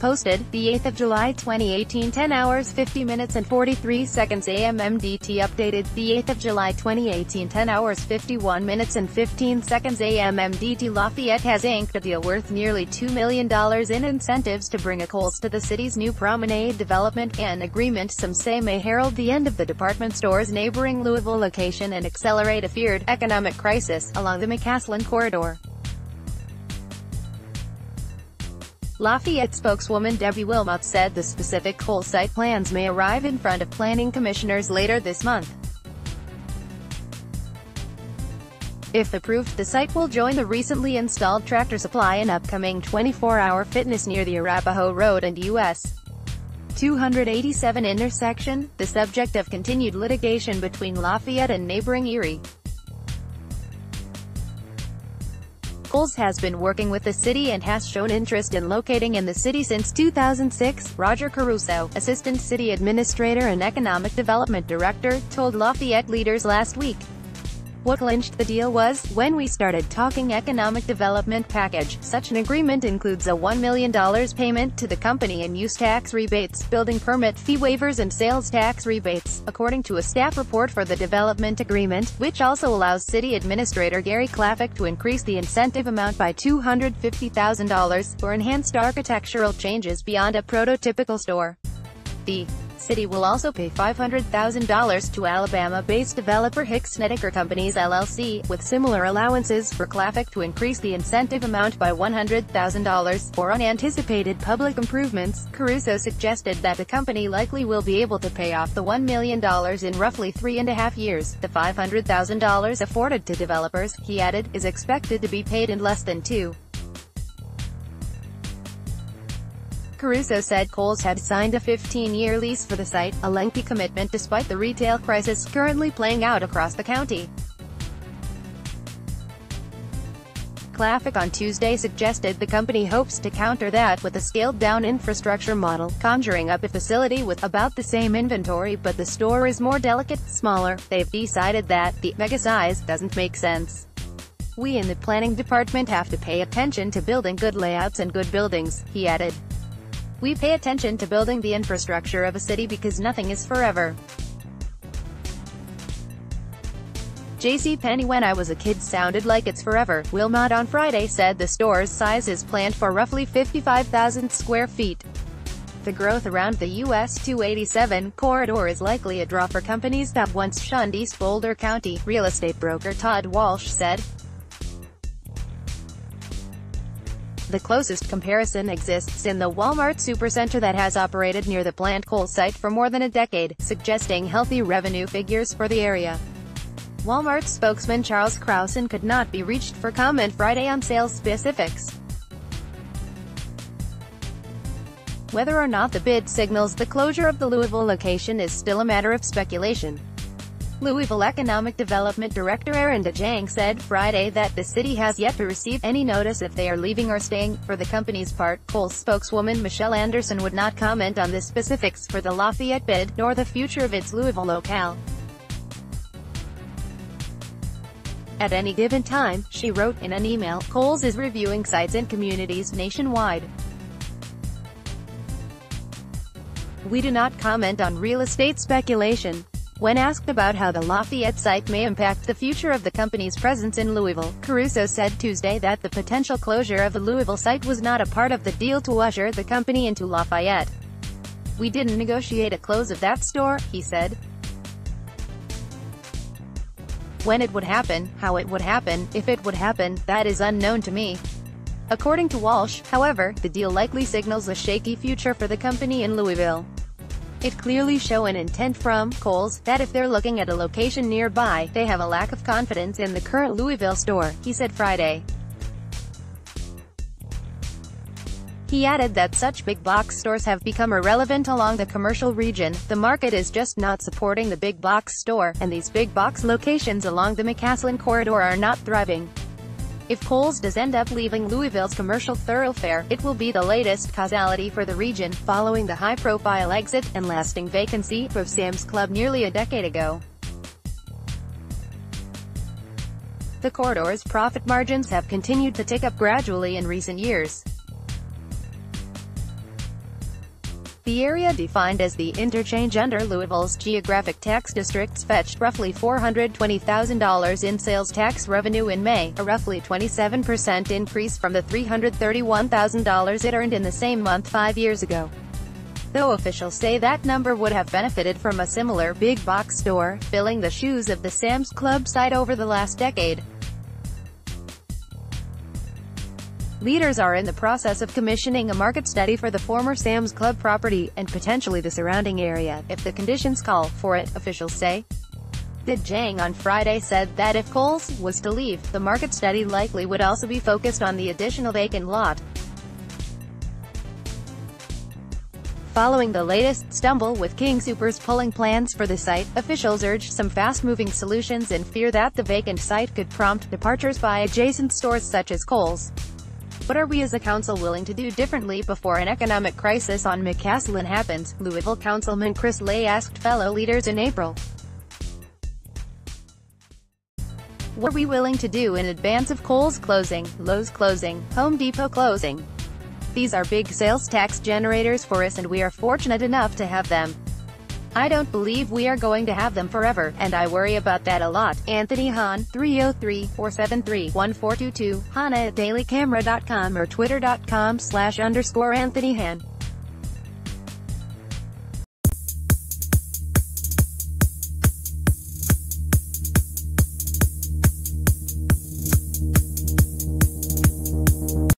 posted, the 8th of July 2018, 10 hours 50 minutes and 43 seconds. AM MDT updated, the 8th of July 2018, 10 hours 51 minutes and 15 seconds. AM MDT Lafayette has inked a deal worth nearly $2 million in incentives to bring a Kohl's to the city's new Promenade development, an agreement some say may herald the end of the department store's neighboring Louisville location and accelerate a feared economic crisis along the McCaslin corridor. Lafayette spokeswoman Debbie Wilmot said the specific Kohl site plans may arrive in front of planning commissioners later this month. If approved, the site will join the recently installed Tractor Supply and upcoming 24-hour fitness near the Arapahoe Road and US 287 intersection, the subject of continued litigation between Lafayette and neighboring Erie. Kohl's has been working with the city and has shown interest in locating in the city since 2006, Roger Caruso, Assistant City Administrator and Economic Development Director, told Lafayette leaders last week. What clinched the deal was, when we started talking economic development package, such an agreement includes a $1 million payment to the company and use tax rebates, building permit fee waivers and sales tax rebates, according to a staff report for the development agreement, which also allows City Administrator Gary Klafik to increase the incentive amount by $250,000 for enhanced architectural changes beyond a prototypical store. The city will also pay $500,000 to Alabama-based developer Hicks Snedeker Companies LLC, with similar allowances for Klafik to increase the incentive amount by $100,000 for unanticipated public improvements. Caruso suggested that the company likely will be able to pay off the $1 million in roughly 3.5 years. The $500,000 afforded to developers, he added, is expected to be paid in less than 2. Caruso said Kohl's had signed a 15-year lease for the site, a lengthy commitment despite the retail crisis currently playing out across the county. Klafik on Tuesday suggested the company hopes to counter that with a scaled-down infrastructure model, conjuring up a facility with about the same inventory but the store is more delicate, smaller. They've decided that the mega size doesn't make sense. We in the planning department have to pay attention to building good layouts and good buildings, he added. We pay attention to building the infrastructure of a city because nothing is forever. JCPenney when I was a kid sounded like it's forever, Wilmot on Friday said the store's size is planned for roughly 55,000 square feet. The growth around the US 287 corridor is likely a draw for companies that once shunned East Boulder County, real estate broker Todd Walsh said. The closest comparison exists in the Walmart supercenter that has operated near the planned Kohl site for more than a decade, suggesting healthy revenue figures for the area. Walmart spokesman Charles Krausen could not be reached for comment Friday on sales specifics. Whether or not the bid signals the closure of the Louisville location is still a matter of speculation. Louisville Economic Development Director Aaron DeJang said Friday that the city has yet to receive any notice if they are leaving or staying. For the company's part, Kohl's spokeswoman Michelle Anderson would not comment on the specifics for the Lafayette bid, nor the future of its Louisville locale. At any given time, she wrote in an email, Kohl's is reviewing sites in communities nationwide. We do not comment on real estate speculation. When asked about how the Lafayette site may impact the future of the company's presence in Louisville, Caruso said Tuesday that the potential closure of the Louisville site was not a part of the deal to usher the company into Lafayette. We didn't negotiate a close of that store, he said. When it would happen, how it would happen, if it would happen, that is unknown to me. According to Walsh, however, the deal likely signals a shaky future for the company in Louisville. It clearly shows an intent from Kohl's that if they're looking at a location nearby, they have a lack of confidence in the current Louisville store, he said Friday. He added that such big box stores have become irrelevant along the commercial region. The market is just not supporting the big box store, and these big box locations along the McCaslin corridor are not thriving. If Kohl's does end up leaving Louisville's commercial thoroughfare, it will be the latest causality for the region, following the high-profile exit and lasting vacancy of Sam's Club nearly a decade ago. The corridor's profit margins have continued to tick up gradually in recent years. The area defined as the interchange under Louisville's geographic tax districts fetched roughly $420,000 in sales tax revenue in May, a roughly 27% increase from the $331,000 it earned in the same month 5 years ago. Though officials say that number would have benefited from a similar big box store, filling the shoes of the Sam's Club site over the last decade. Leaders are in the process of commissioning a market study for the former Sam's Club property, and potentially the surrounding area, if the conditions call for it, officials say. The Jang on Friday said that if Kohl's was to leave, the market study likely would also be focused on the additional vacant lot. Following the latest stumble with King Soopers pulling plans for the site, officials urged some fast-moving solutions and fear that the vacant site could prompt departures by adjacent stores such as Kohl's. What are we as a council willing to do differently before an economic crisis on McCaslin happens? Louisville Councilman Chris Lay asked fellow leaders in April. What are we willing to do in advance of Kohl's closing, Lowe's closing, Home Depot closing? These are big sales tax generators for us and we are fortunate enough to have them. I don't believe we are going to have them forever, and I worry about that a lot. Anthony Hahn, 303-473-1422, Hahn@dailycamera.com or twitter.com/_Anthony Hahn.